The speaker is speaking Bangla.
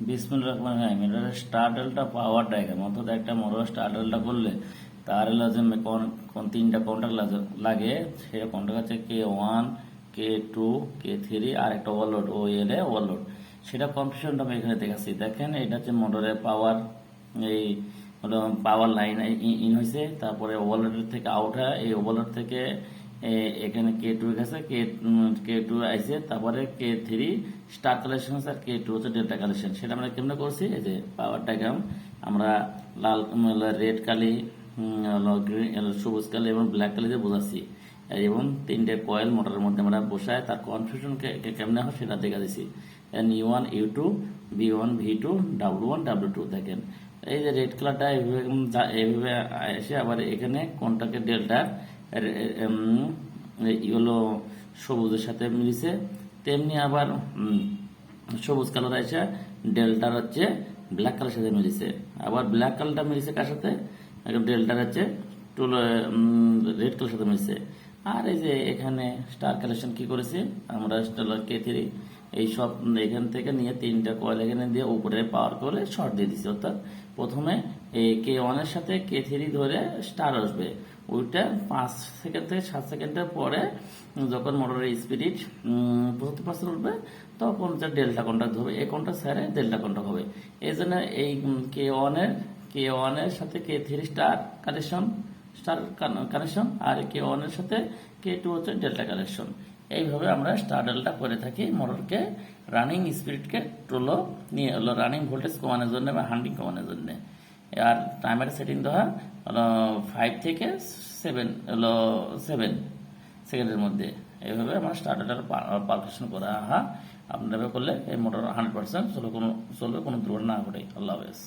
বিসমিল্লাহির মিটারের স্টার ডেল্টা পাওয়ার ডায়াগ্রাম অর্থাৎ একটা মোটর স্টার ডেল্টা করলে তার হলো যে কোন তিনটা কন্টাক্ট লাগে সেই কন্টাক্ট হচ্ছে K1 K2 K3 আর একটা ওভারলোড OL এ ওভারলোড সেটা কনফিউশনটা আমি এখানে দেখাচ্ছি। দেখেন এটা হচ্ছে মোটরের পাওয়ার, এই হলো পাওয়ার লাইন ইন হয়েছে, তারপরে ওভারলোডের থেকে আউট হয়, এই ওভারলোড থেকে এখানে K2 গেছে, K2 আইছে, তারপরে K3 স্টার কালেকশন আছে আর K2 হচ্ছে ডেল্টা কালেকশন। সেটা আমরা কেমনে করছি, এই যে পাওয়ার ডায়াগ্রাম আমরা লাল রেড কালি, সবুজ কালি এবং ব্ল্যাক কালি দিয়ে বোঝাচ্ছি এবং তিনটে কয়েল মোটরের মধ্যে আমরা বসায় তার কনফিউশন কেমনে হয় সেটা দেখা দিচ্ছি। U1 U2 B1 V2 W1 W2 দেখেন এই যে রেড কালারটা এইভাবে এসে আবার এখানে কোনটাকে ডেল্টার হলো সবুজের সাথে মিলিছে, তেমনি আবার সবুজ কালার এসে ডেল্টার হচ্ছে ব্ল্যাক কালার সাথে মিলিছে, আবার ব্ল্যাক কালারটা মিলিছে কার সাথে, ডেল্টার হচ্ছে রেড কালার সাথে মিলিছে। আর এই যে এখানে স্টার কালেকশন কি করেছি আমরা, K3 এই সব এখান থেকে নিয়ে তিনটা কয়েল এখানে দিয়ে উপরে পাওয়ার করে শর্ট দিয়ে দিচ্ছি। অর্থাৎ প্রথমে এই K1 এর সাথে K3 ধরে স্টার আসবে, ওইটা 5 সেকেন্ড থেকে 7 সেকেন্ডের পরে যখন মোটরের স্পিড 75% উঠবে তখন যে ডেল্টা কন্টাক্ট হবে, এই কন্টাক্ট স্যারে ডেল্টা কন্টাক্ট হবে। এই জন্য এই K1 এর সাথে K3 স্টার কানেকশন আর K1 এর সাথে K2 হচ্ছে ডেল্টা কানেকশন। এইভাবে আমরা স্টার ডেল্টা করে থাকি মোটরকে রানিং স্পিডকে টোলো নিয়ে হলো রানিং ভোল্টেজ কমানোর জন্য বা হান্ডিং কমানোর জন্য। আর টাইমার সেটিং দেওয়া হলো 5 থেকে 7 সেকেন্ডের মধ্যে। এইভাবে আমরা স্টার ডেল্টার পারফেকশন করা হয়। আপনারা করলে এই মোটর 100% চলবে, কোনো দুর্ঘটনা না ঘটে। আল্লাহ হাফেজ।